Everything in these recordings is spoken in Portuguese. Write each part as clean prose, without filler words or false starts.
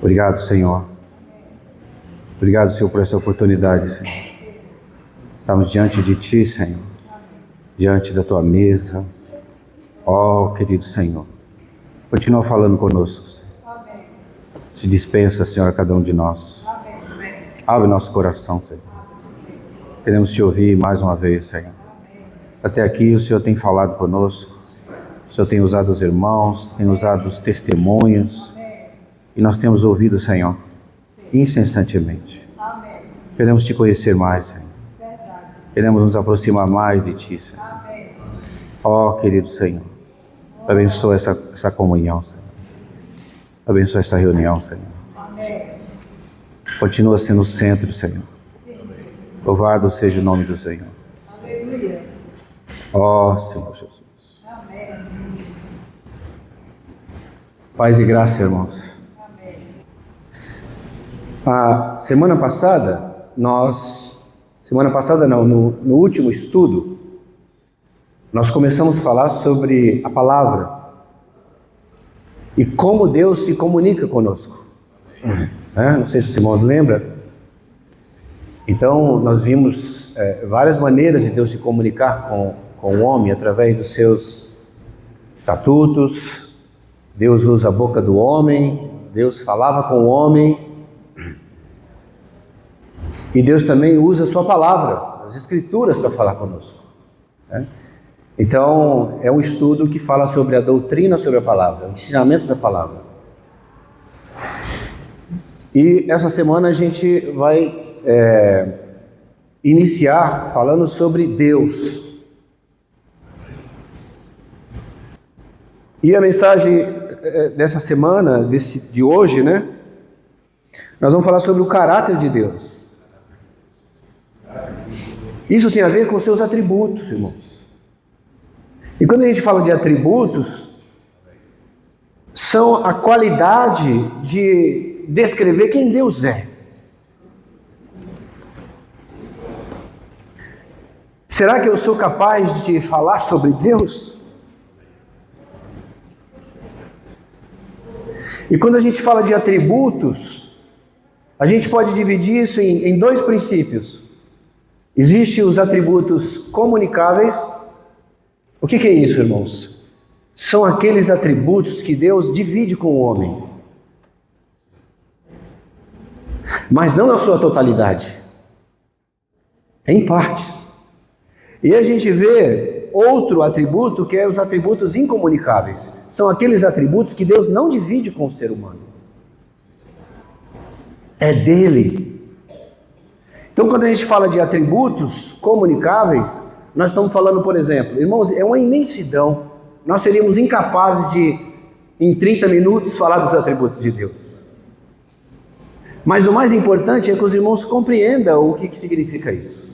Obrigado, Senhor. Obrigado, Senhor, por essa oportunidade, Senhor. Estamos diante de Ti, Senhor, diante da Tua mesa. Ó, querido Senhor, continua falando conosco, Senhor. Se dispensa, Senhor, a cada um de nós. Abre nosso coração, Senhor. Queremos Te ouvir mais uma vez, Senhor. Até aqui o Senhor tem falado conosco. O Senhor tem usado os irmãos, tem usado os testemunhos. E nós temos ouvido, Senhor, incessantemente. Queremos Te conhecer mais, Senhor. Queremos nos aproximar mais de Ti, Senhor. Ó, querido Senhor, abençoa essa comunhão, Senhor. Abençoa essa reunião, Senhor. Continua sendo o centro, Senhor. Louvado seja o nome do Senhor. Ó, Senhor Jesus. Paz e graça, irmãos. A semana passada, no último estudo, nós começamos a falar sobre a palavra e como Deus se comunica conosco. Não sei se os irmãos lembram. Então, nós vimos várias maneiras de Deus se comunicar com o homem através dos seus estatutos. Deus usa a boca do homem, Deus falava com o homem. E Deus também usa a sua palavra, as escrituras, para falar conosco. Então, é um estudo que fala sobre a doutrina sobre a palavra, o ensinamento da palavra. E essa semana a gente vai iniciar falando sobre Deus. E a mensagem dessa semana, de hoje, nós vamos falar sobre o caráter de Deus. Isso tem a ver com seus atributos, irmãos. E quando a gente fala de atributos, são a qualidade de descrever quem Deus é. Será que eu sou capaz de falar sobre Deus? E quando a gente fala de atributos, a gente pode dividir isso em dois princípios. Existem os atributos comunicáveis. O que é isso, irmãos? São aqueles atributos que Deus divide com o homem, mas não na sua totalidade, em partes. E a gente vê outro atributo que é os atributos incomunicáveis. São aqueles atributos que Deus não divide com o ser humano. É dele. Então, quando a gente fala de atributos comunicáveis, nós estamos falando, por exemplo, irmãos, é uma imensidão. Nós seríamos incapazes de, em 30 minutos, falar dos atributos de Deus. Mas o mais importante é que os irmãos compreendam o que significa isso.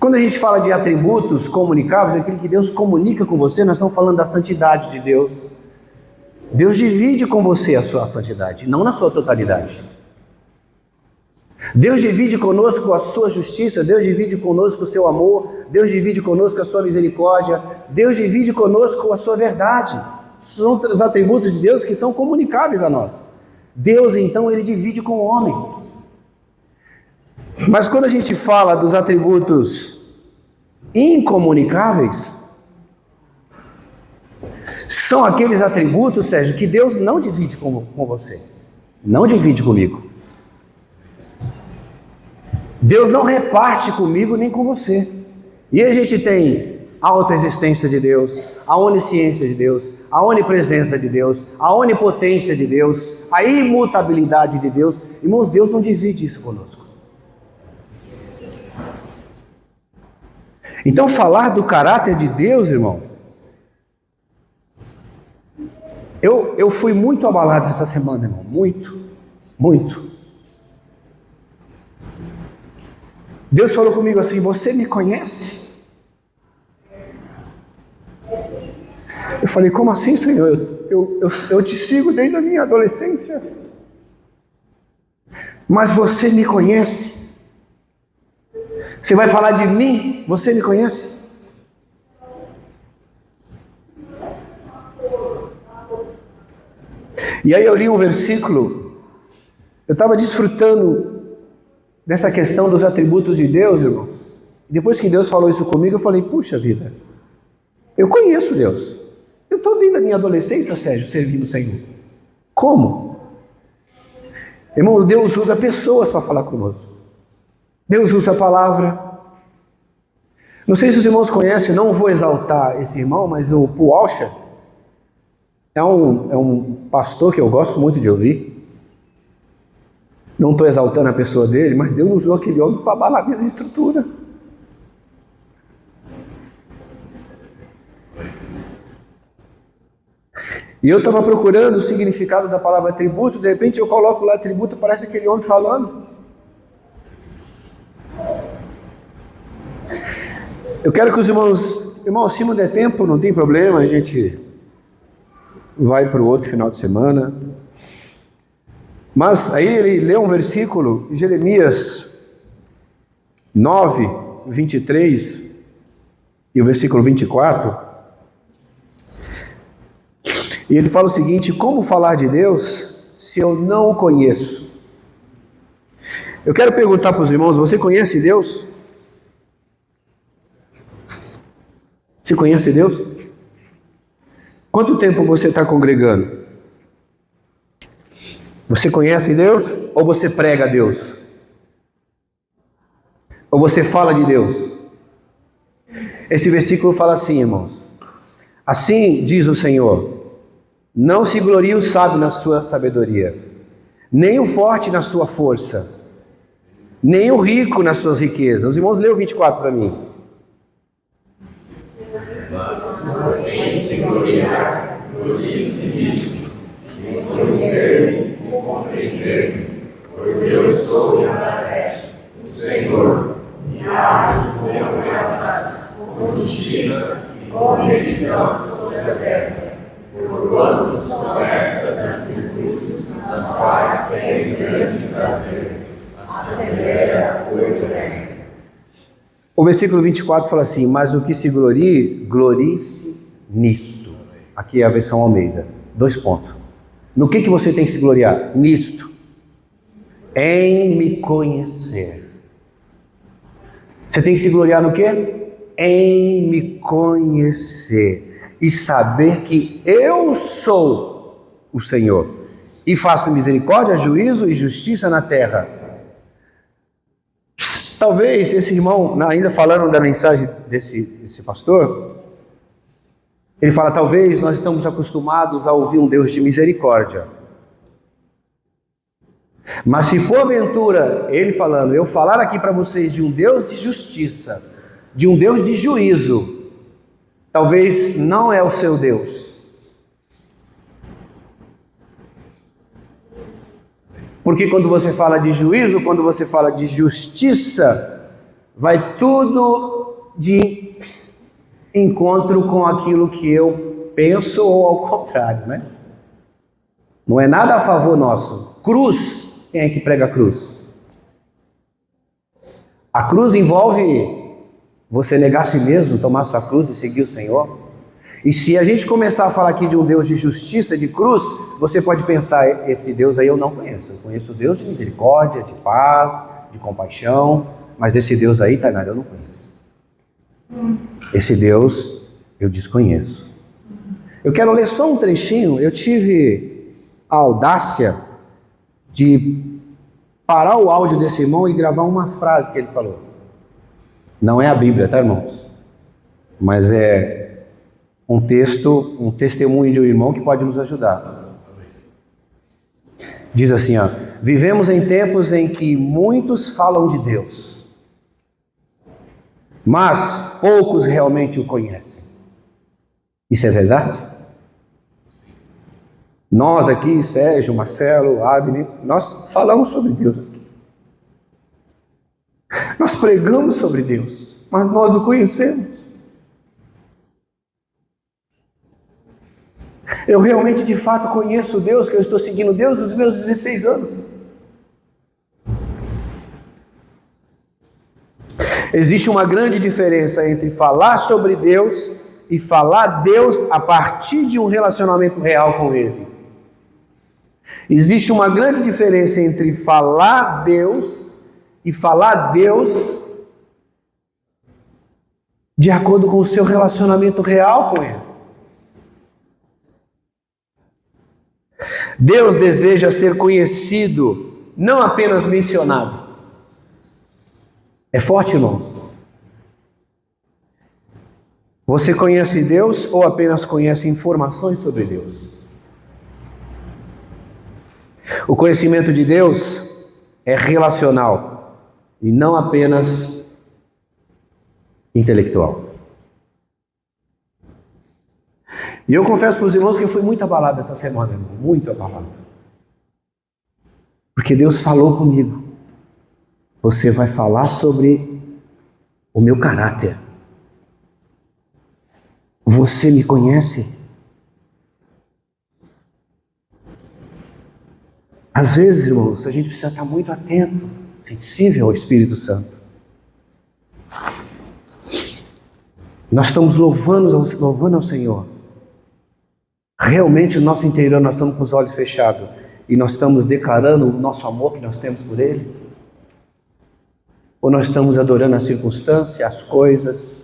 Quando a gente fala de atributos comunicáveis, aquilo que Deus comunica com você, nós estamos falando da santidade de Deus. Deus divide com você a sua santidade, não na sua totalidade. Deus divide conosco a sua justiça, Deus divide conosco o seu amor, Deus divide conosco a sua misericórdia, Deus divide conosco a sua verdade. São os atributos de Deus que são comunicáveis a nós. Deus, então, ele divide com o homem. Mas quando a gente fala dos atributos incomunicáveis, são aqueles atributos, Sérgio, que Deus não divide com você, não divide comigo. Deus não reparte comigo nem com você. E a gente tem a autoexistência de Deus, a onisciência de Deus, a onipresença de Deus, a onipotência de Deus, a imutabilidade de Deus. Irmãos, Deus não divide isso conosco. Então, falar do caráter de Deus, irmão, eu fui muito abalado essa semana, irmão, muito. Deus falou comigo assim: você me conhece? Eu falei: como assim, Senhor? Eu te sigo desde a minha adolescência. Mas você me conhece? Você vai falar de mim? Você me conhece? E aí eu li um versículo, eu estava desfrutando dessa questão dos atributos de Deus, irmãos. Depois que Deus falou isso comigo, eu falei, puxa vida, eu conheço Deus. Eu estou desde a minha adolescência, Sérgio, servindo o Senhor. Como? Irmãos, Deus usa pessoas para falar conosco. Deus usa a palavra. Não sei se os irmãos conhecem, não vou exaltar esse irmão, mas o Paul Washer é um pastor que eu gosto muito de ouvir. Não estou exaltando a pessoa dele, mas Deus usou aquele homem para abalar a minha estrutura. E eu estava procurando o significado da palavra atributo, de repente eu coloco lá atributo, parece aquele homem falando. Eu quero que os irmãos, se não der tempo, não tem problema, a gente vai para o outro final de semana. Mas aí ele lê um versículo, Jeremias 9, 23 e o versículo 24. E ele fala o seguinte: como falar de Deus se eu não o conheço? Eu quero perguntar para os irmãos, você conhece Deus? Você conhece Deus? Quanto tempo você está congregando? Você conhece Deus? Ou você prega a Deus? Ou você fala de Deus? Esse versículo fala assim, irmãos: assim diz o Senhor, não se glorie o sábio na sua sabedoria, nem o forte na sua força, nem o rico nas suas riquezas. Os irmãos, lê o 24 para mim. Mas quem se gloriar, glorie-se nisto, em conhecer e compreender, pois eu sou Yahvé, o Senhor, e age com lealdade, com justiça e com retidão sobre a terra. Porquanto são estas as virtudes nas quais tem grande prazer, assevera o Eterno. O versículo 24 fala assim: mas o que se glorie, glorie-se nisto. Aqui é a versão Almeida. 2 pontos. No que você tem que se gloriar? Nisto. Em me conhecer. Você tem que se gloriar no quê? Em me conhecer. E saber que eu sou o Senhor. E faço misericórdia, juízo e justiça na terra. Talvez esse irmão, ainda falando da mensagem desse pastor, ele fala, talvez nós estamos acostumados a ouvir um Deus de misericórdia. Mas se porventura, ele falando, eu falar aqui para vocês de um Deus de justiça, de um Deus de juízo, talvez não é o seu Deus. Porque quando você fala de juízo, quando você fala de justiça, vai tudo de encontro com aquilo que eu penso ou ao contrário, né? Não é nada a favor nosso. Cruz, quem é que prega a cruz? A cruz envolve você negar a si mesmo, tomar sua cruz e seguir o Senhor. E se a gente começar a falar aqui de um Deus de justiça, de cruz, você pode pensar, esse Deus aí eu não conheço. Eu conheço o Deus de misericórdia, de paz, de compaixão, mas esse Deus aí, Tainara, eu não conheço. Esse Deus eu desconheço. Eu quero ler só um trechinho. Eu tive a audácia de parar o áudio desse irmão e gravar uma frase que ele falou. Não é a Bíblia, tá, irmãos? Mas é um texto, um testemunho de um irmão que pode nos ajudar. Diz assim, ó: vivemos em tempos em que muitos falam de Deus, mas poucos realmente o conhecem. Isso é verdade? Nós aqui, Sérgio, Marcelo, Abner, nós falamos sobre Deus aqui. Nós pregamos sobre Deus, mas nós o conhecemos. Eu realmente, de fato, conheço Deus, que eu estou seguindo Deus dos meus 16 anos. Existe uma grande diferença entre falar sobre Deus e falar Deus a partir de um relacionamento real com Ele. Existe uma grande diferença entre falar Deus e falar Deus de acordo com o seu relacionamento real com Ele. Deus deseja ser conhecido, não apenas mencionado. É forte, irmãos? Você conhece Deus ou apenas conhece informações sobre Deus? O conhecimento de Deus é relacional e não apenas intelectual. E eu confesso para os irmãos que eu fui muito abalado essa semana, irmão, muito abalado. Porque Deus falou comigo. Você vai falar sobre o meu caráter. Você me conhece? Às vezes, irmãos, a gente precisa estar muito atento, sensível ao Espírito Santo. Nós estamos louvando ao Senhor. Realmente, o nosso interior, nós estamos com os olhos fechados e nós estamos declarando o nosso amor que nós temos por Ele? Ou nós estamos adorando a circunstância, as coisas,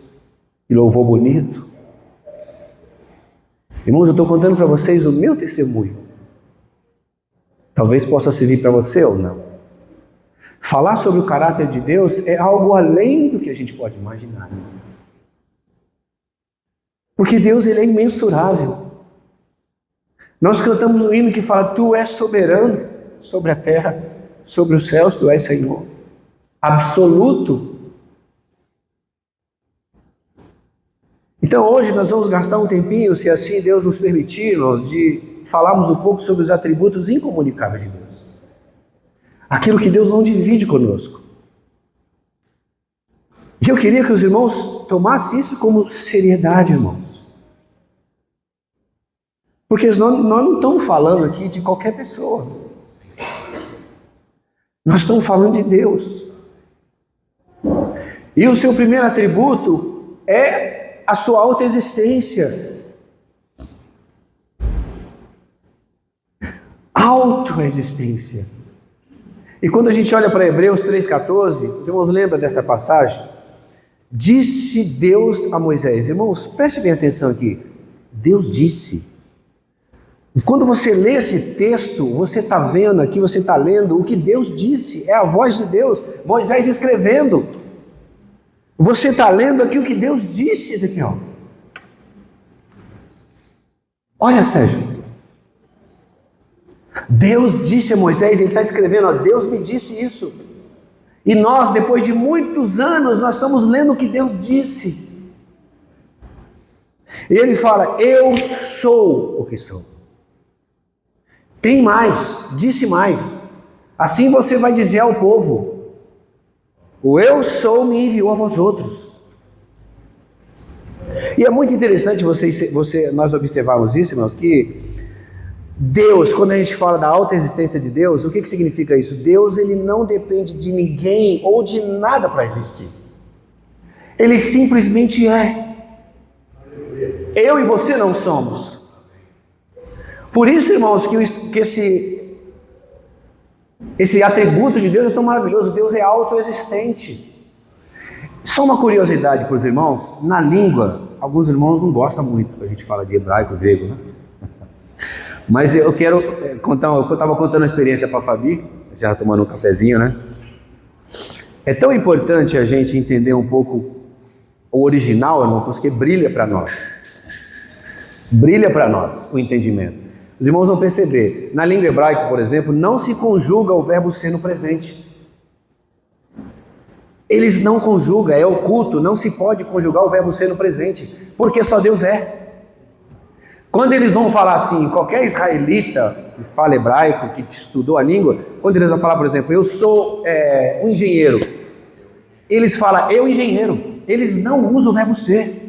e louvor bonito? Irmãos, eu estou contando para vocês o meu testemunho. Talvez possa servir para você ou não. Falar sobre o caráter de Deus é algo além do que a gente pode imaginar. Porque Deus, Ele é imensurável. Nós cantamos um hino que fala: Tu és soberano sobre a terra, sobre os céus, Tu és Senhor. Absoluto. Então hoje nós vamos gastar um tempinho, se assim Deus nos permitir, de falarmos um pouco sobre os atributos incomunicáveis de Deus. Aquilo que Deus não divide conosco. E eu queria que os irmãos tomassem isso como seriedade, irmãos. Porque nós não estamos falando aqui de qualquer pessoa. Nós estamos falando de Deus. E o seu primeiro atributo é a sua autoexistência. Autoexistência. E quando a gente olha para Hebreus 3,14, os irmãos lembram dessa passagem? Disse Deus a Moisés. Irmãos, preste bem atenção aqui. Deus disse. Quando você lê esse texto, você está vendo aqui, você está lendo o que Deus disse. É a voz de Deus. Moisés escrevendo. Você está lendo aqui o que Deus disse, Ezequiel. Olha, Sérgio. Deus disse a Moisés, ele está escrevendo, ó, Deus me disse isso. E nós, depois de muitos anos, nós estamos lendo o que Deus disse. E ele fala: eu sou o que sou. Tem mais, disse mais. Assim você vai dizer ao povo: o eu sou me enviou a vós outros. E é muito interessante nós observarmos isso, irmãos, que Deus, quando a gente fala da autoexistência de Deus, o que significa isso? Deus, ele não depende de ninguém ou de nada para existir. Ele simplesmente é. Eu e você não somos. Por isso, irmãos, que esse atributo de Deus é tão maravilhoso. Deus é autoexistente. Só uma curiosidade para os irmãos: na língua, alguns irmãos não gostam muito, a gente fala de hebraico, grego, né? Mas eu quero contar, eu estava contando a experiência para a Fabi, já tomando um cafezinho, né? É tão importante a gente entender um pouco o original, irmão, porque brilha para nós. Brilha para nós o entendimento. Os irmãos vão perceber, na língua hebraica, por exemplo, não se conjuga o verbo ser no presente. Eles não conjugam, é oculto, não se pode conjugar o verbo ser no presente, porque só Deus é. Quando eles vão falar assim, qualquer israelita que fala hebraico, que estudou a língua, quando eles vão falar, por exemplo, eu sou um engenheiro, eles falam, eu engenheiro. Eles não usam o verbo ser.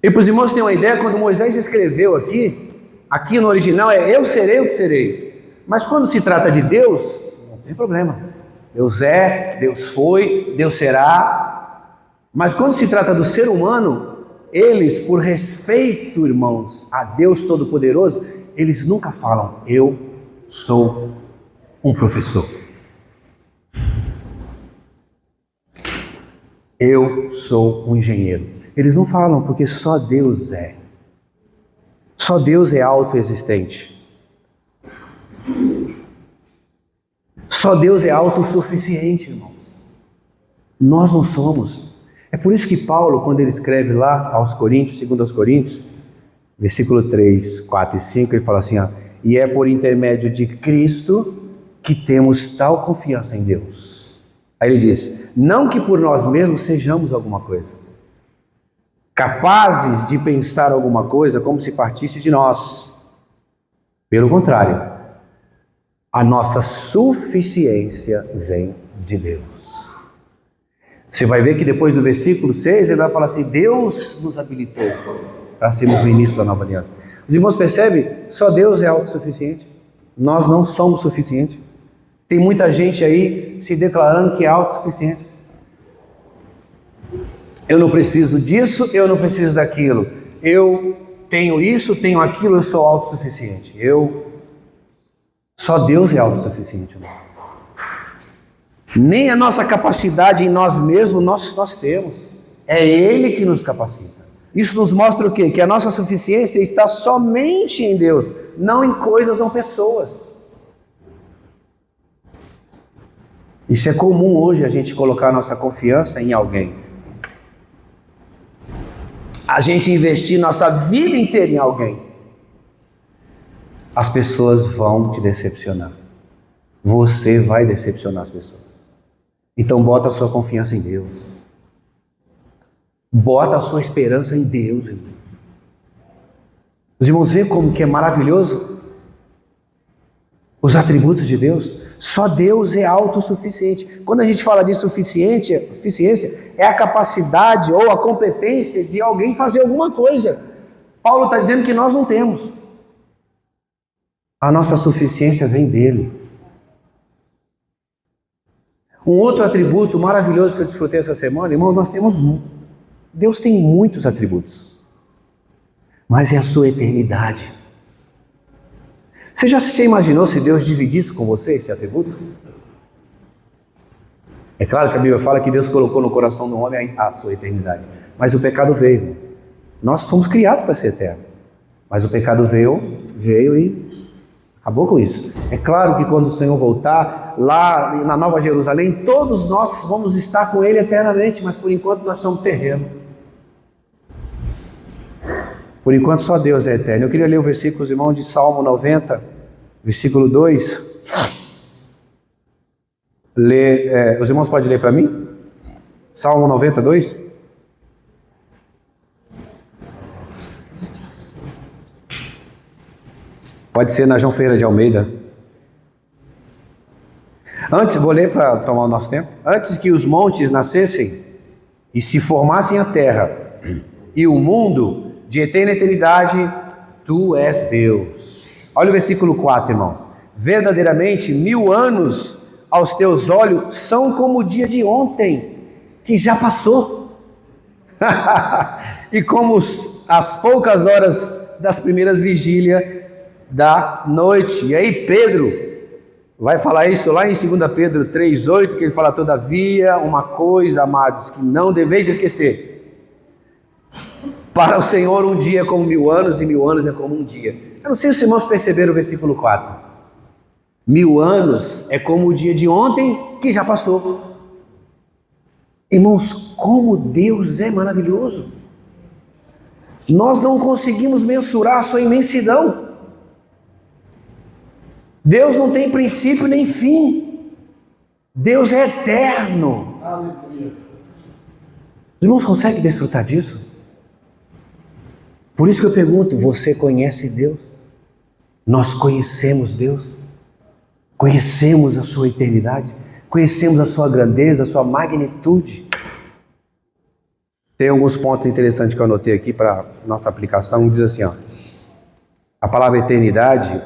E para os irmãos terem uma ideia, quando Moisés escreveu aqui no original é eu serei o que serei. Mas quando se trata de Deus, não tem problema. Deus é, Deus foi, Deus será. Mas quando se trata do ser humano, eles, por respeito, irmãos, a Deus Todo-Poderoso, eles nunca falam, eu sou um professor. Eu sou um engenheiro. Eles não falam porque só Deus é. Só Deus é autoexistente. Só Deus é autossuficiente, irmãos. Nós não somos. É por isso que Paulo, quando ele escreve lá aos Coríntios, 2 aos Coríntios, versículo 3, 4 e 5, ele fala assim, e é por intermédio de Cristo que temos tal confiança em Deus. Aí ele diz, não que por nós mesmos sejamos alguma coisa, capazes de pensar alguma coisa como se partisse de nós. Pelo contrário, a nossa suficiência vem de Deus. Você vai ver que depois do versículo 6, ele vai falar assim, Deus nos habilitou para sermos ministros da nova aliança. Os irmãos percebem? Só Deus é autossuficiente. Nós não somos suficientes. Tem muita gente aí se declarando que é autossuficiente. Eu não preciso disso, eu não preciso daquilo. Eu tenho isso, tenho aquilo, eu sou autossuficiente. Só Deus é autossuficiente. Irmão. Nem a nossa capacidade em nós mesmos nós temos. É Ele que nos capacita. Isso nos mostra o quê? Que a nossa suficiência está somente em Deus, não em coisas ou pessoas. Isso é comum hoje, a gente colocar a nossa confiança em alguém. A gente investir nossa vida inteira em alguém. As pessoas vão te decepcionar. Você vai decepcionar as pessoas. Então bota a sua confiança em Deus. Bota a sua esperança em Deus, irmão. Os irmãos veem como que é maravilhoso os atributos de Deus? Só Deus é autossuficiente. Quando a gente fala de suficiência, é a capacidade ou a competência de alguém fazer alguma coisa. Paulo está dizendo que nós não temos. A nossa suficiência vem dele. Um outro atributo maravilhoso que eu desfrutei essa semana, irmãos, Deus tem muitos atributos, mas é a sua eternidade. Você já se imaginou se Deus dividisse com você esse atributo? É claro que a Bíblia fala que Deus colocou no coração do homem a sua eternidade, mas o pecado veio. Nós fomos criados para ser eterno, mas o pecado veio e acabou com isso. É claro que quando o Senhor voltar, lá na Nova Jerusalém, todos nós vamos estar com Ele eternamente, mas por enquanto nós somos terreno. Por enquanto só Deus é eterno. Eu queria ler o versículo, irmão, de Salmo 90, versículo 2. Os irmãos podem ler para mim? Salmo 92. Pode ser na João Ferreira de Almeida. Vou ler para tomar o nosso tempo. Antes que os montes nascessem e se formassem a terra e o mundo, de eterna eternidade, tu és Deus. Olha o versículo 4, irmãos. Verdadeiramente, 1000 anos aos teus olhos são como o dia de ontem, que já passou. E como as poucas horas das primeiras vigílias da noite. E aí Pedro vai falar isso lá em 2 Pedro 3,8, que ele fala, todavia, uma coisa, amados, que não deveis esquecer. Para o Senhor um dia é como 1000 anos, e 1000 anos é como um dia. Eu não sei se os irmãos perceberam o versículo 4. 1000 anos é como o dia de ontem, que já passou. Irmãos, como Deus é maravilhoso. Nós não conseguimos mensurar a sua imensidão. Deus não tem princípio nem fim. Deus é eterno. Os irmãos conseguem desfrutar disso? Por isso que eu pergunto, você conhece Deus? Nós conhecemos Deus? Conhecemos a sua eternidade? Conhecemos a sua grandeza, a sua magnitude? Tem alguns pontos interessantes que eu anotei aqui para nossa aplicação. Diz assim, a palavra eternidade,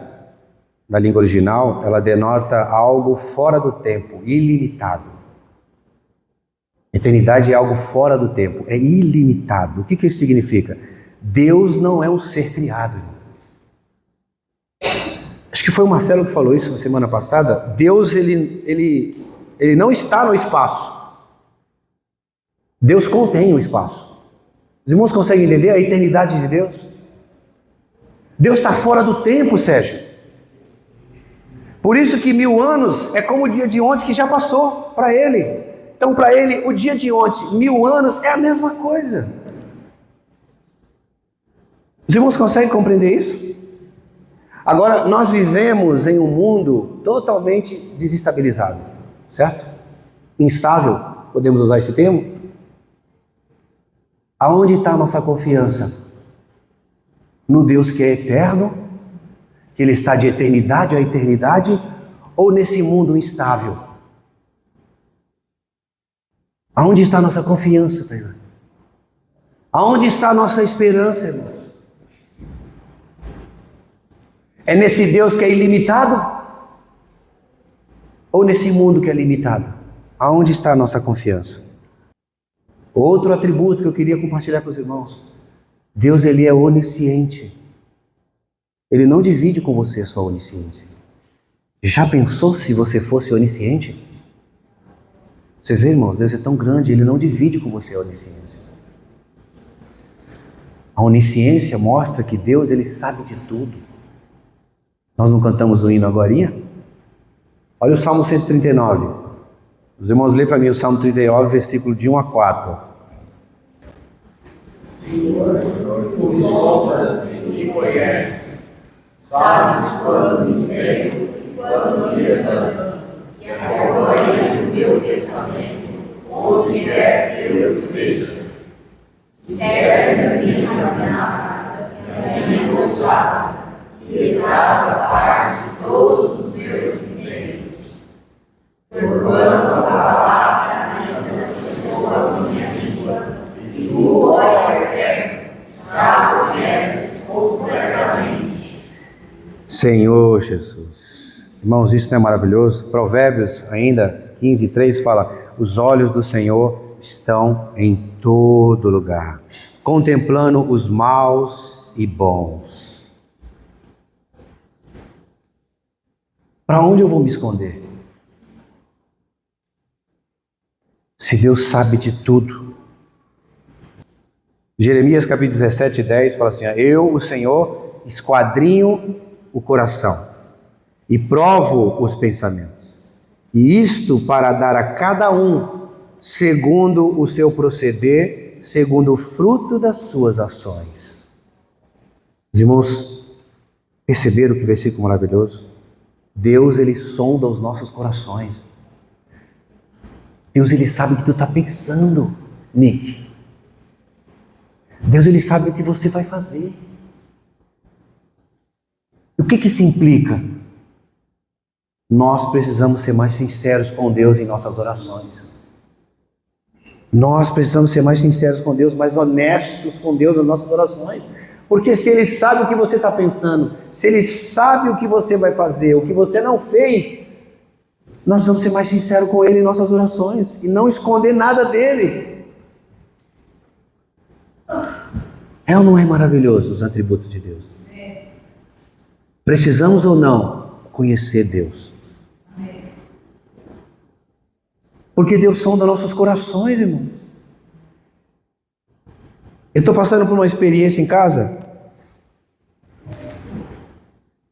na língua original, ela denota algo fora do tempo, ilimitado. Eternidade é algo fora do tempo, é ilimitado. O que isso significa? Deus não é um ser criado, irmão. Acho que foi o Marcelo que falou isso na semana passada. Deus, ele não está no espaço. Deus contém o espaço. Os irmãos conseguem entender a eternidade de Deus? Deus está fora do tempo, Sérgio. Por isso que 1000 anos é como o dia de ontem que já passou para Ele. Então, para Ele, o dia de ontem, 1000 anos, é a mesma coisa. Os irmãos conseguem compreender isso? Agora, nós vivemos em um mundo totalmente desestabilizado, certo? Instável, podemos usar esse termo? Aonde está a nossa confiança? No Deus que é eterno, que Ele está de eternidade a eternidade, ou nesse mundo instável? Aonde está a nossa confiança, Taylor? Aonde está a nossa esperança, irmãos? É nesse Deus que é ilimitado? Ou nesse mundo que é limitado? Aonde está a nossa confiança? Outro atributo que eu queria compartilhar com os irmãos. Deus, Ele é onisciente. Ele não divide com você a sua onisciência. Já pensou se você fosse onisciente? Você vê, irmãos, Deus é tão grande, Ele não divide com você a onisciência. A onisciência mostra que Deus, Ele sabe de tudo. Nós não cantamos o hino agorinha? Olha o Salmo 139. Os irmãos lêem para mim o Salmo 39, versículo de 1 a 4. Senhor, tu sondas e me conheces, sabes quando me sento e quando me levanto, e acompanhas meu pensamento, onde quer que eu esteja. Serves minha caminhada, minha pousada, e estás a par de todos os meus inteiros. Porquanto a palavra ainda não chegou à minha língua, e tu, ó Eterno, já a conheces completamente. Senhor Jesus. Irmãos, isso não é maravilhoso? Provérbios ainda 15:3 fala: os olhos do Senhor estão em todo lugar, contemplando os maus e bons. Para onde eu vou me esconder? Se Deus sabe de tudo. Jeremias capítulo 17:10 fala assim: eu, o Senhor, esquadrinho o coração e provo os pensamentos, e isto para dar a cada um segundo o seu proceder, segundo o fruto das suas ações. Os irmãos perceberam que versículo maravilhoso? Deus, Ele sonda os nossos corações. Deus, Ele sabe o que tu está pensando, Nick. Deus, Ele sabe o que você vai fazer. O que isso implica? Nós precisamos ser mais sinceros com Deus em nossas orações. Nós precisamos ser mais sinceros com Deus, mais honestos com Deus nas nossas orações. Porque se Ele sabe o que você está pensando, se Ele sabe o que você vai fazer, o que você não fez, nós precisamos ser mais sinceros com Ele em nossas orações e não esconder nada dEle. É ou não é maravilhoso os atributos de Deus? Precisamos ou não conhecer Deus? Porque Deus sonda nossos corações, irmãos. Eu estou passando por uma experiência em casa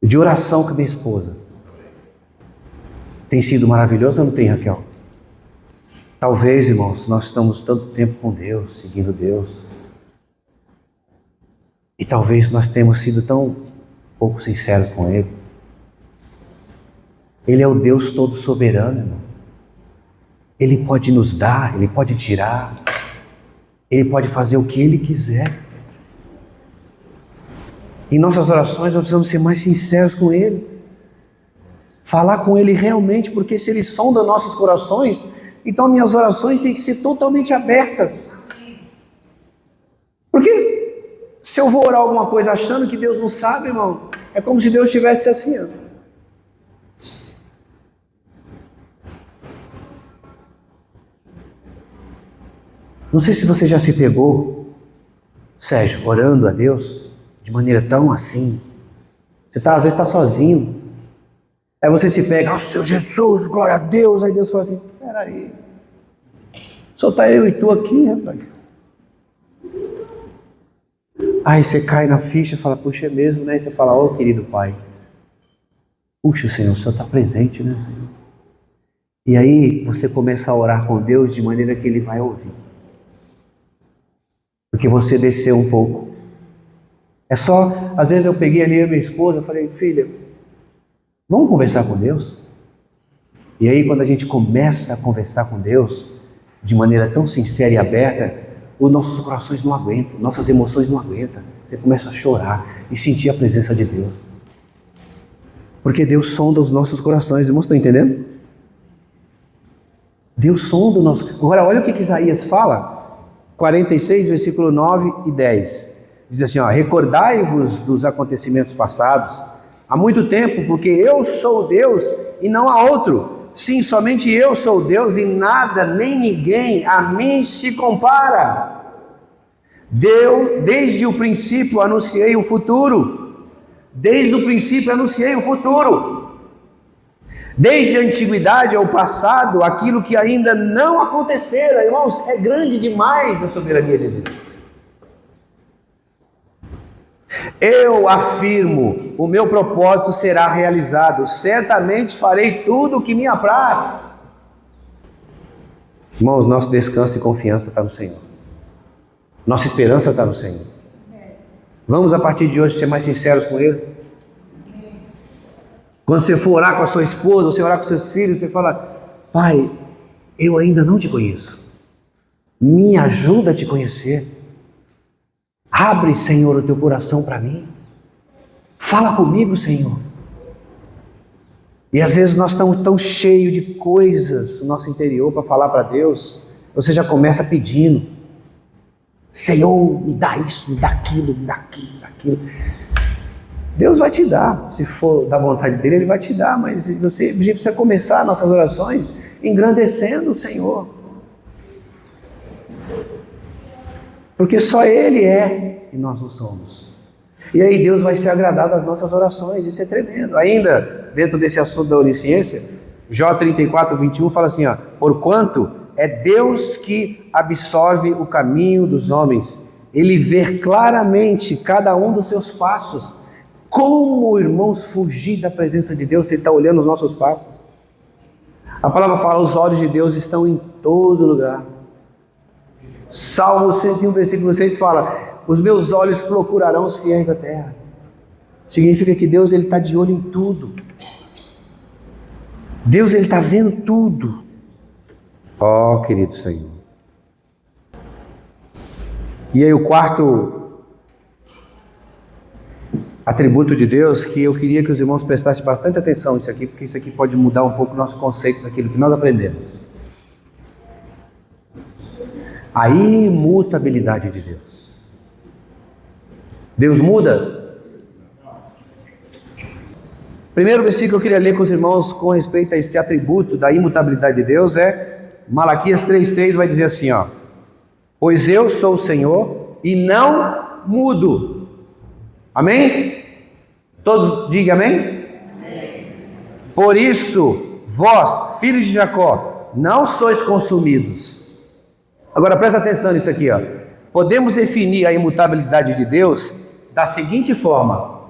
de oração com a minha esposa. Tem sido maravilhoso ou não tem, Raquel? Talvez, irmãos, nós estamos tanto tempo com Deus, seguindo Deus. E talvez nós tenhamos sido tão pouco sinceros com Ele. Ele é o Deus todo soberano, irmão. Ele pode nos dar, Ele pode tirar. Ele pode fazer o que Ele quiser. Em nossas orações nós precisamos ser mais sinceros com Ele. Falar com Ele realmente, porque se Ele sonda nossos corações, então minhas orações têm que ser totalmente abertas. Porque se eu vou orar alguma coisa achando que Deus não sabe, irmão, é como se Deus estivesse assim, ó. Não sei se você já se pegou, Sérgio, orando a Deus de maneira tão assim. Você às vezes está sozinho. Aí você se pega, oh, Senhor Jesus, glória a Deus. Aí Deus fala assim, peraí, só está eu e tu aqui, rapaz. Aí você cai na ficha e fala, puxa, é mesmo, né? E você fala, oh, querido Pai, puxa, Senhor, o Senhor está presente, né, Senhor? E aí você começa a orar com Deus de maneira que Ele vai ouvir. Porque você desceu um pouco. É só, às vezes eu peguei ali a minha esposa, falei, filha, vamos conversar com Deus? E aí quando a gente começa a conversar com Deus, de maneira tão sincera e aberta, os nossos corações não aguentam, nossas emoções não aguentam. Você começa a chorar e sentir a presença de Deus. Porque Deus sonda os nossos corações, irmãos, estão entendendo? Deus sonda o nosso... Agora olha o que Isaías fala, 46, versículo 9 e 10. Diz assim, ó, recordai-vos dos acontecimentos passados, há muito tempo, porque eu sou Deus e não há outro. Sim, somente eu sou Deus e nada, nem ninguém a mim se compara. Desde o princípio anunciei o futuro. Desde o princípio anunciei o futuro. Desde a antiguidade ao passado, aquilo que ainda não acontecera. Irmãos, é grande demais a soberania de Deus. Eu afirmo, o meu propósito será realizado, certamente farei tudo o que me apraz. Irmãos, nosso descanso e confiança está no Senhor. Nossa esperança está no Senhor. Vamos a partir de hoje ser mais sinceros com Ele. Quando você for orar com a sua esposa, você orar com seus filhos, você fala, Pai, eu ainda não te conheço. Me ajuda a te conhecer. Abre, Senhor, o teu coração para mim. Fala comigo, Senhor. E às vezes nós estamos tão cheios de coisas no nosso interior para falar para Deus. Você já começa pedindo. Senhor, me dá isso, me dá aquilo, me dá aquilo, me dá aquilo. Deus vai te dar. Se for da vontade dele, Ele vai te dar. Mas você precisa começar nossas orações engrandecendo o Senhor. Porque só Ele é e nós não somos. E aí Deus vai se agradar das nossas orações, isso é tremendo. Ainda dentro desse assunto da onisciência, Jó 34, 21 fala assim, ó, porquanto é Deus que absorve o caminho dos homens, Ele vê claramente cada um dos seus passos. Como, irmãos, fugir da presença de Deus se Ele está olhando os nossos passos? A palavra fala, os olhos de Deus estão em todo lugar. Salmo 101, versículo 6 fala, os meus olhos procurarão os fiéis da terra. Significa que Deus está de olho em tudo. Deus está vendo tudo. Ó, querido Senhor. E aí o quarto atributo de Deus, que eu queria que os irmãos prestassem bastante atenção nisso aqui, porque isso aqui pode mudar um pouco o nosso conceito daquilo que nós aprendemos. A imutabilidade de Deus. Deus muda? Primeiro versículo que eu queria ler com os irmãos com respeito a esse atributo da imutabilidade de Deus é Malaquias 3,6, vai dizer assim, ó, pois eu sou o Senhor e não mudo. Amém? Todos digam amém? Amém. Por isso, vós, filhos de Jacó, não sois consumidos. Agora presta atenção nisso aqui, ó. Podemos definir a imutabilidade de Deus da seguinte forma.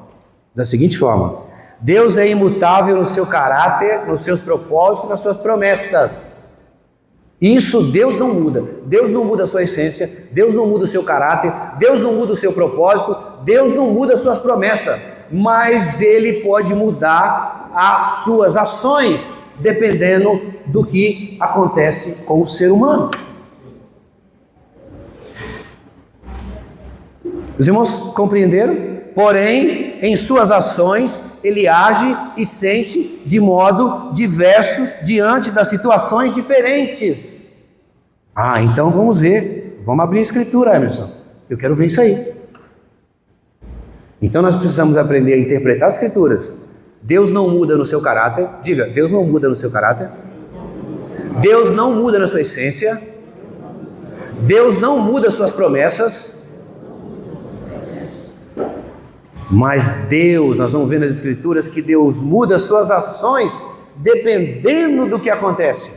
Deus é imutável no seu caráter, nos seus propósitos, nas suas promessas. Isso Deus não muda. Deus não muda a sua essência, Deus não muda o seu caráter, Deus não muda o seu propósito, Deus não muda as suas promessas, mas Ele pode mudar as suas ações, dependendo do que acontece com o ser humano. Os irmãos compreenderam? Porém, em suas ações, Ele age e sente de modo diversos diante das situações diferentes. Ah, então vamos ver. Vamos abrir a Escritura, Emerson. Eu quero ver isso aí. Então nós precisamos aprender a interpretar as Escrituras. Deus não muda no seu caráter. Diga, Deus não muda no seu caráter. Deus não muda na sua essência. Deus não muda suas promessas, mas Deus, nós vamos ver nas Escrituras que Deus muda suas ações dependendo do que acontece.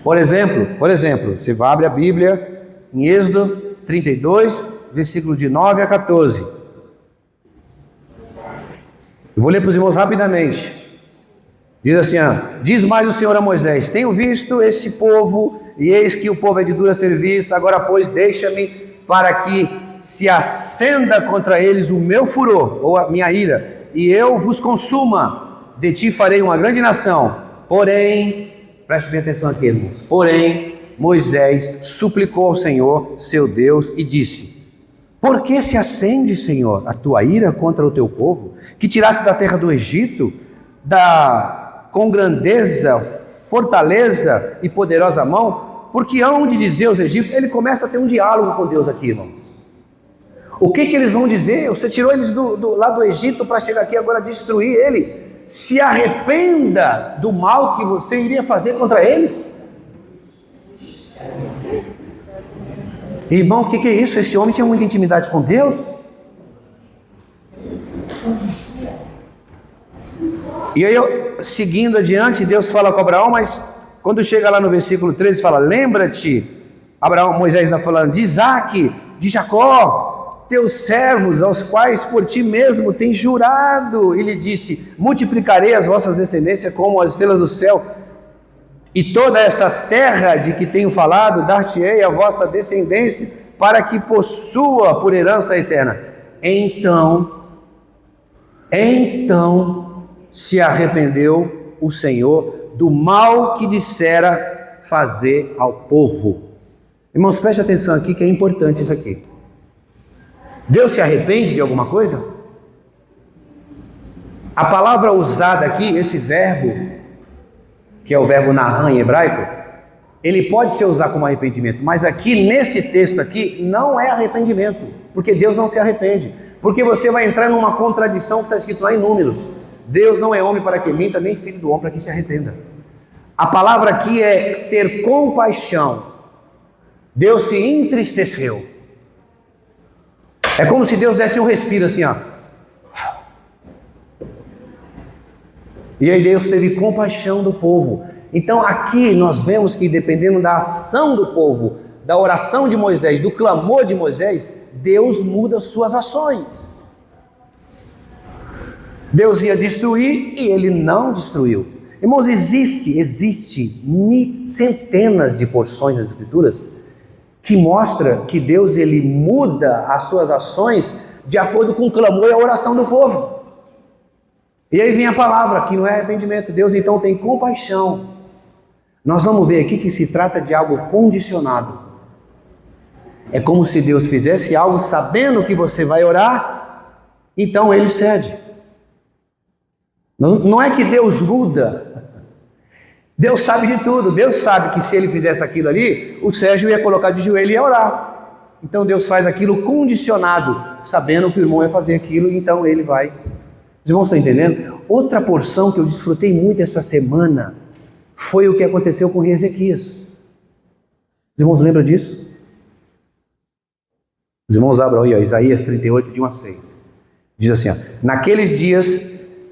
Por exemplo, você abre a Bíblia em Êxodo 32, versículo de 9 a 14. Eu vou ler para os irmãos rapidamente. Diz assim, diz mais o Senhor a Moisés: tenho visto este povo, e eis que o povo é de dura serviço, agora pois deixa-me para que se acenda contra eles o meu furor, ou a minha ira, e eu vos consuma. De ti farei uma grande nação. Porém, preste bem atenção aqui, irmãos. Porém, Moisés suplicou ao Senhor, seu Deus, e disse: por que se acende, Senhor, a tua ira contra o teu povo, que tiraste da terra do Egito, com grandeza, fortaleza e poderosa mão? Porque hão de dizer aos egípcios. Ele começa a ter um diálogo com Deus aqui, irmãos. O que eles vão dizer? Você tirou eles lá do Egito para chegar aqui agora destruir ele. Se arrependa do mal que você iria fazer contra eles. Irmão, o que é isso? Esse homem tinha muita intimidade com Deus. E aí, seguindo adiante, Deus fala com Abraão, mas quando chega lá no versículo 13, fala: lembra-te, Moisés está falando, de Isaque, de Jacó, teus servos, aos quais por ti mesmo tens jurado. Ele disse: multiplicarei as vossas descendências como as estrelas do céu, e toda essa terra de que tenho falado, dar-te-ei a vossa descendência, para que possua por herança eterna. Então se arrependeu o Senhor do mal que dissera fazer ao povo. Irmãos, preste atenção aqui, que é importante isso aqui. Deus se arrepende de alguma coisa? A palavra usada aqui, esse verbo, que é o verbo nahan em hebraico, ele pode ser usado como arrependimento, mas aqui nesse texto aqui não é arrependimento, porque Deus não se arrepende, porque você vai entrar numa contradição que está escrito lá em Números. Deus não é homem para que minta, nem filho do homem para que se arrependa. A palavra aqui é ter compaixão. Deus se entristeceu. É como se Deus desse um respiro assim, E aí Deus teve compaixão do povo. Então aqui nós vemos que dependendo da ação do povo, da oração de Moisés, do clamor de Moisés, Deus muda suas ações. Deus ia destruir e ele não destruiu. Irmãos, existe centenas de porções das Escrituras que mostra que Deus ele muda as suas ações de acordo com o clamor e a oração do povo. E aí vem a palavra, que não é arrependimento. Deus então tem compaixão. Nós vamos ver aqui que se trata de algo condicionado. É como se Deus fizesse algo sabendo que você vai orar, então ele cede. Não é que Deus muda. Deus sabe de tudo. Deus sabe que se ele fizesse aquilo ali, o Sérgio ia colocar de joelho e ia orar. Então Deus faz aquilo condicionado, sabendo que o irmão ia fazer aquilo, então ele vai. Os irmãos estão entendendo? Outra porção que eu desfrutei muito essa semana foi o que aconteceu com o rei Ezequias. Os irmãos lembram disso? Os irmãos abram aí, Isaías 38, de 1 a 6. Diz assim, naqueles dias,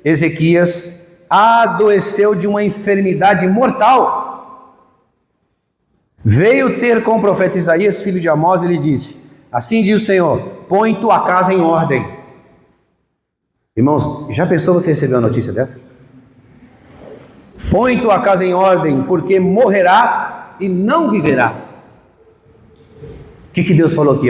Ezequias adoeceu de uma enfermidade mortal. Veio ter com o profeta Isaías, filho de Amós, e lhe disse: assim diz o Senhor, põe tua casa em ordem. Irmãos, já pensou você receber uma notícia dessa? Põe tua casa em ordem, porque morrerás e não viverás. O que Deus falou aqui,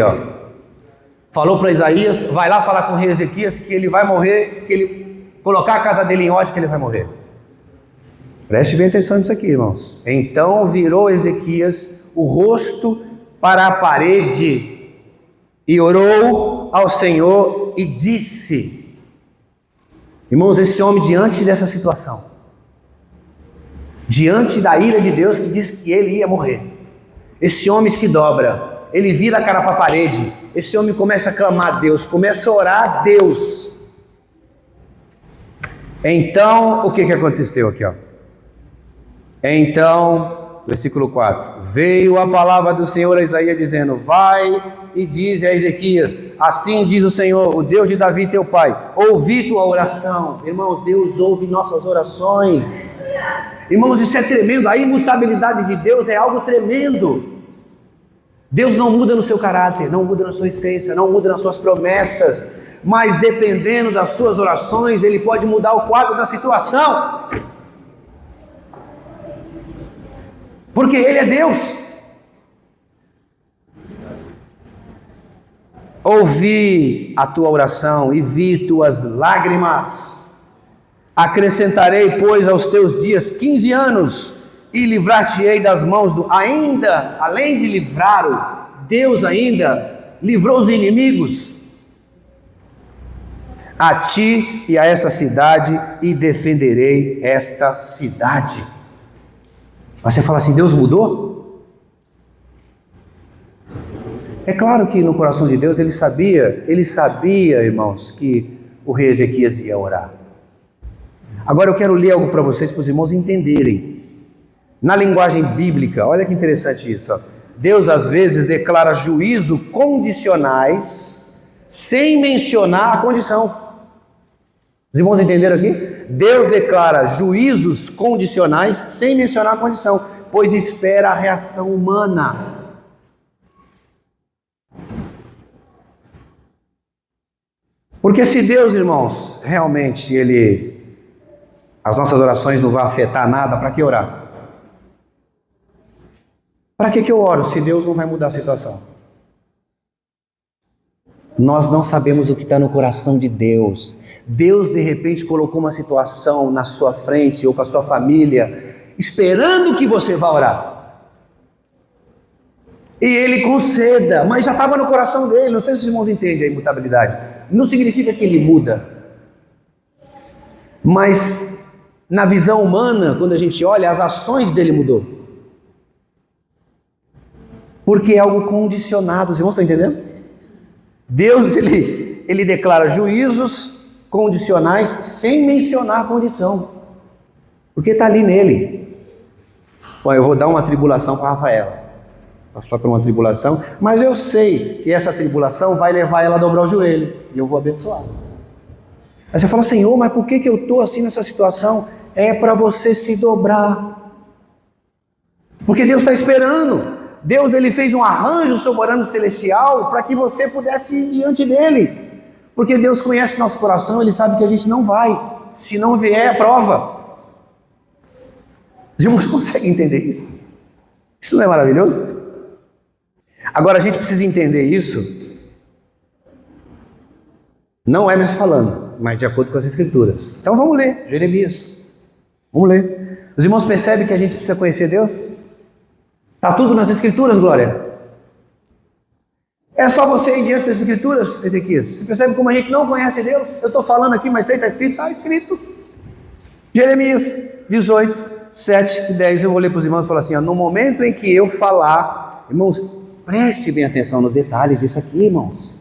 Falou para Isaías, vai lá falar com o rei Ezequias que ele vai morrer, que ele colocar a casa dele em ordem, que ele vai morrer. Preste bem atenção nisso aqui, irmãos. Então virou Ezequias o rosto para a parede e orou ao Senhor e disse: irmãos, esse homem diante dessa situação, diante da ira de Deus que disse que ele ia morrer, esse homem se dobra, ele vira a cara para a parede, esse homem começa a clamar a Deus, começa a orar a Deus. Então, o que aconteceu aqui? Então versículo 4. Veio a palavra do Senhor a Isaías dizendo: vai e diz a Ezequias, assim diz o Senhor, o Deus de Davi teu pai, ouvi tua oração. Irmãos, Deus ouve nossas orações. Irmãos, isso é tremendo. A imutabilidade de Deus é algo tremendo. Deus não muda no seu caráter, não muda na sua essência, não muda nas suas promessas, mas dependendo das suas orações, Ele pode mudar o quadro da situação, porque Ele é Deus. Ouvi a tua oração e vi tuas lágrimas. Acrescentarei, pois, aos teus dias 15 anos e livrar-te-ei das mãos do... Ainda, além de livrar, Deus ainda livrou os inimigos a ti e a essa cidade, e defenderei esta cidade. Mas você fala assim, Deus mudou? É claro que no coração de Deus ele sabia, irmãos, que o rei Ezequias ia orar. Agora eu quero ler algo para vocês, para os irmãos entenderem. Na linguagem bíblica, olha que interessante isso. Ó. Deus às vezes declara juízo condicionais sem mencionar a condição. Os irmãos entenderam aqui? Deus declara juízos condicionais sem mencionar a condição, pois espera a reação humana. Porque se Deus, irmãos, realmente as nossas orações não vão afetar nada, para que orar? Para que eu oro se Deus não vai mudar a situação? Nós não sabemos o que está no coração de Deus. Deus de repente colocou uma situação na sua frente ou com a sua família, esperando que você vá orar. E Ele conceda, mas já estava no coração dele. Não sei se os irmãos entendem a imutabilidade. Não significa que Ele muda. Mas na visão humana, quando a gente olha, as ações dele mudou. Porque é algo condicionado. Os irmãos estão entendendo? Deus, ele declara juízos condicionais sem mencionar a condição. Porque está ali nele. Bom, eu vou dar uma tribulação para a Rafaela. Passar por uma tribulação. Mas eu sei que essa tribulação vai levar ela a dobrar o joelho. E eu vou abençoar. Aí você fala, Senhor, mas por que eu estou assim nessa situação? É para você se dobrar. Porque Deus está esperando. Deus ele fez um arranjo soberano celestial para que você pudesse ir diante dele. Porque Deus conhece nosso coração, Ele sabe que a gente não vai. Se não vier, é prova. Os irmãos conseguem entender isso? Isso não é maravilhoso? Agora a gente precisa entender isso. Não é mais falando, mas de acordo com as Escrituras. Então vamos ler, Jeremias. Vamos ler. Os irmãos percebem que a gente precisa conhecer Deus? Está tudo nas Escrituras, Glória. É só você ir diante das Escrituras, Ezequias. Você percebe como a gente não conhece Deus? Eu estou falando aqui, mas está escrito? Está escrito. Jeremias 18, 7 e 10. Eu vou ler para os irmãos e falar assim, ó, no momento em que eu falar, irmãos, preste bem atenção nos detalhes disso aqui, irmãos.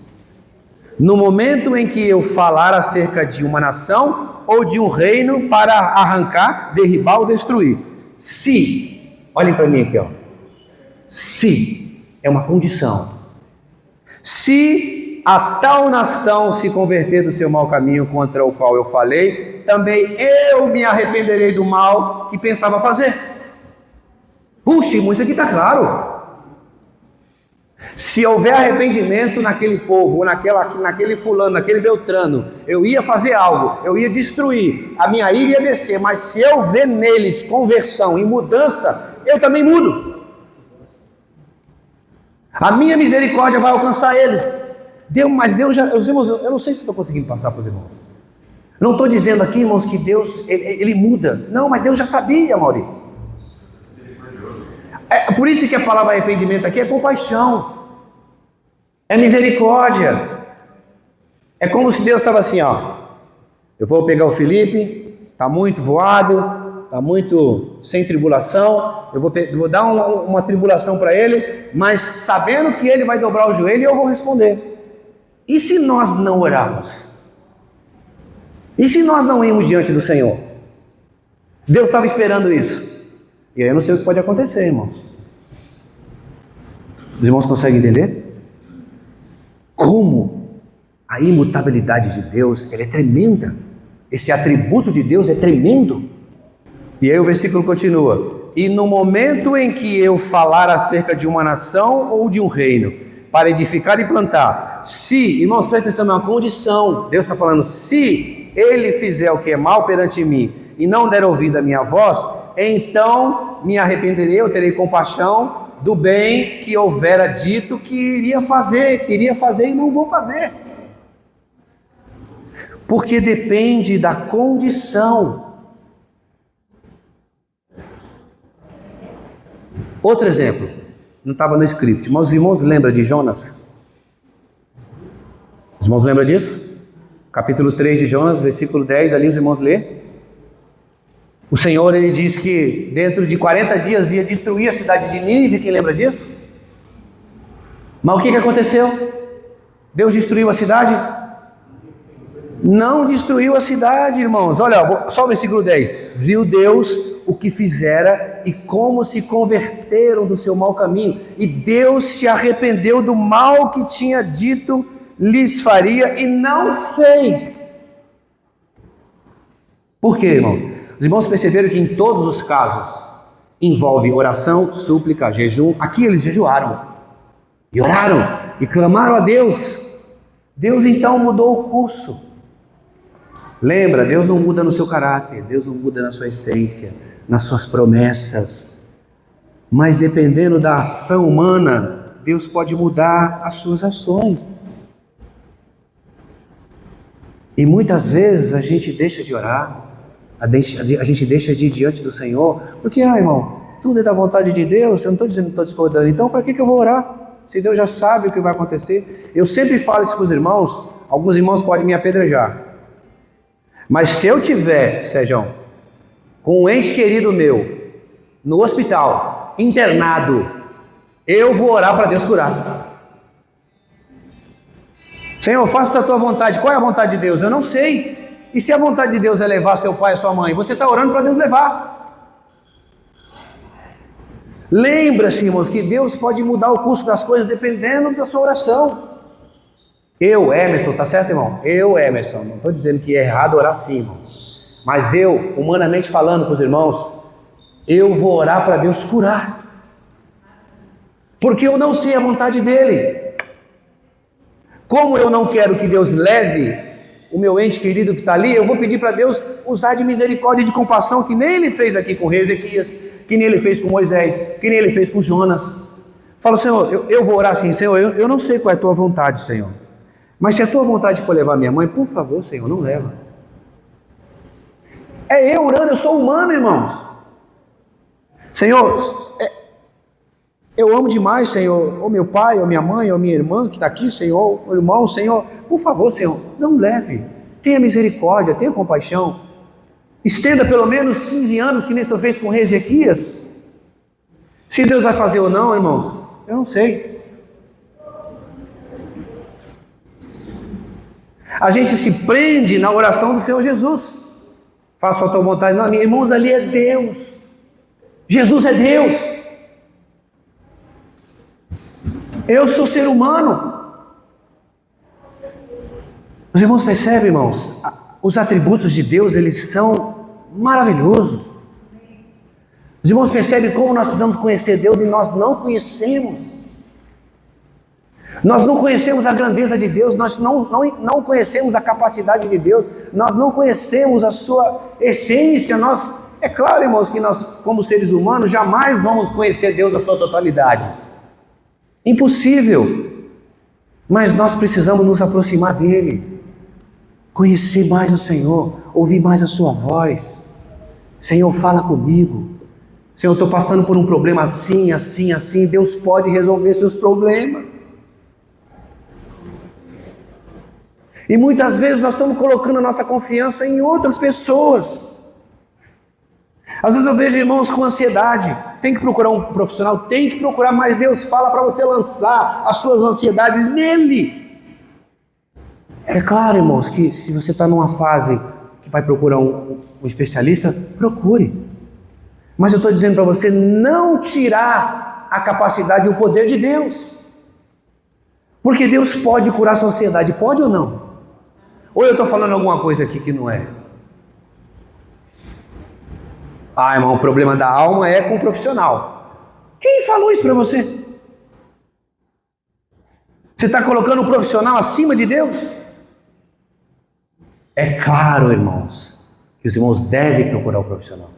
No momento em que eu falar acerca de uma nação ou de um reino para arrancar, derribar ou destruir. Se, olhem para mim aqui, ó. Se, é uma condição. Se a tal nação se converter do seu mau caminho contra o qual eu falei, também eu me arrependerei do mal que pensava fazer. Puxa, irmão, isso aqui está claro. Se houver arrependimento naquele povo, ou naquele fulano, naquele beltrano, eu ia fazer algo, eu ia destruir, a minha ira ia descer, mas se eu ver neles conversão e mudança, eu também mudo. A minha misericórdia vai alcançar ele. Mas Deus já, os irmãos, eu não sei se estou conseguindo passar para os irmãos. Eu não estou dizendo aqui, irmãos, que Deus, ele muda. Não, mas Deus já sabia, Mauri. É por isso que a palavra arrependimento aqui é compaixão. É misericórdia. É como se Deus estava assim, ó. Eu vou pegar o Felipe, está muito voado, está muito sem tribulação, eu vou dar uma tribulação para ele, mas sabendo que ele vai dobrar o joelho, eu vou responder. E se nós não orarmos? E se nós não irmos diante do Senhor? Deus estava esperando isso. E aí eu não sei o que pode acontecer, irmãos. Os irmãos conseguem entender? Como a imutabilidade de Deus, ela é tremenda. Esse atributo de Deus é tremendo. E aí o versículo continua: e no momento em que eu falar acerca de uma nação ou de um reino, para edificar e plantar, se, irmãos, presta atenção, é uma condição. Deus está falando: se ele fizer o que é mal perante mim e não der ouvido à minha voz, então me arrependerei, eu terei compaixão do bem que houvera dito que iria fazer e não vou fazer. Porque depende da condição. Outro exemplo, não estava no script, mas os irmãos lembram de Jonas? Os irmãos lembram disso? Capítulo 3 de Jonas, versículo 10, ali os irmãos lê. O Senhor, ele diz que dentro de 40 dias ia destruir a cidade de Nínive, quem lembra disso? Mas o que aconteceu? Deus destruiu a cidade? Não destruiu a cidade, irmãos. Olha, só o versículo 10. Viu Deus o que fizera e como se converteram do seu mau caminho. E Deus se arrependeu do mal que tinha dito lhes faria e não fez. Por quê, irmãos? Os irmãos perceberam que em todos os casos envolve oração, súplica, jejum. Aqui eles jejuaram e oraram e clamaram a Deus. Deus então mudou o curso. Lembra, Deus não muda no seu caráter, Deus não muda na sua essência, nas suas promessas. Mas dependendo da ação humana, Deus pode mudar as suas ações. E muitas vezes a gente deixa de orar, a gente deixa de ir diante do Senhor, porque, irmão, tudo é da vontade de Deus. Eu não estou dizendo que estou discordando, então para que eu vou orar? Se Deus já sabe o que vai acontecer. Eu sempre falo isso para os irmãos, alguns irmãos podem me apedrejar. Mas se eu tiver, Sérgio, com um ente querido meu, no hospital, internado, eu vou orar para Deus curar. Senhor, faça a tua vontade. Qual é a vontade de Deus? Eu não sei. E se a vontade de Deus é levar seu pai e sua mãe, você está orando para Deus levar. Lembra-se, irmãos, que Deus pode mudar o curso das coisas dependendo da sua oração. Eu, Emerson, tá certo, irmão? Eu, Emerson, não estou dizendo que é errado orar assim, irmãos. Mas eu, humanamente falando para os irmãos, eu vou orar para Deus curar. Porque eu não sei a vontade dEle. Como eu não quero que Deus leve o meu ente querido que está ali, eu vou pedir para Deus usar de misericórdia e de compaixão, que nem Ele fez aqui com o rei Ezequias, que nem Ele fez com Moisés, que nem Ele fez com Jonas. Falo, Senhor, eu vou orar assim, Senhor, eu não sei qual é a tua vontade, Senhor. Mas se a tua vontade for levar minha mãe, por favor, Senhor, não leva. É eu orando, eu sou humano, irmãos. Senhor, eu amo demais, Senhor, ou meu pai, ou minha mãe, ou minha irmã que está aqui, Senhor, ou irmão, Senhor, por favor, Senhor, não leve. Tenha misericórdia, tenha compaixão. Estenda pelo menos 15 anos, que nem o Senhor fez com o rei Ezequias. Se Deus vai fazer ou não, irmãos, eu não sei. A gente se prende na oração do Senhor Jesus. Faça a tua vontade. Não, irmãos, ali é Deus. Jesus é Deus. Eu sou ser humano. Os irmãos percebem, irmãos? Os atributos de Deus, eles são maravilhosos. Os irmãos percebem como nós precisamos conhecer Deus e nós não conhecemos. Nós não conhecemos a grandeza de Deus, nós não conhecemos a capacidade de Deus, nós não conhecemos a sua essência. É claro, irmãos, que nós, como seres humanos, jamais vamos conhecer Deus na sua totalidade. Impossível. Mas nós precisamos nos aproximar dEle, conhecer mais o Senhor, ouvir mais a sua voz. Senhor, fala comigo. Senhor, eu estou passando por um problema assim, assim, assim. Deus pode resolver seus problemas. E muitas vezes nós estamos colocando a nossa confiança em outras pessoas. Às vezes eu vejo irmãos com ansiedade. Tem que procurar um profissional, tem que procurar, mas Deus fala para você lançar as suas ansiedades nele. É claro, irmãos, que se você está numa fase que vai procurar um especialista, procure. Mas eu estou dizendo para você não tirar a capacidade e o poder de Deus. Porque Deus pode curar sua ansiedade, pode ou não? Ou eu estou falando alguma coisa aqui que não é? Ah, irmão, o problema da alma é com o profissional. Quem falou isso para você? Você está colocando o profissional acima de Deus? É claro, irmãos, que os irmãos devem procurar o profissional.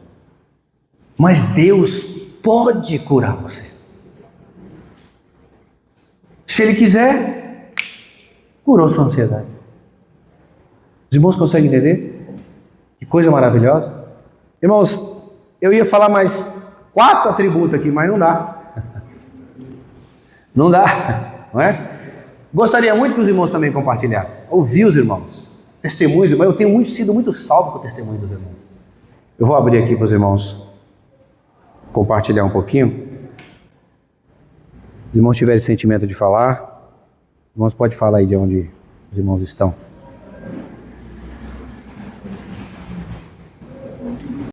Mas Deus pode curar você. Se Ele quiser, curou sua ansiedade. Os irmãos conseguem entender? Que coisa maravilhosa. Irmãos, eu ia falar mais 4 atributos aqui, mas não dá. Não dá, não é? Gostaria muito que os irmãos também compartilhassem. Ouvir os irmãos. Testemunhos, mas eu tenho sido muito salvo com o testemunho dos irmãos. Eu vou abrir aqui para os irmãos compartilhar um pouquinho. Os irmãos tiverem sentimento de falar, os irmãos podem falar aí de onde os irmãos estão.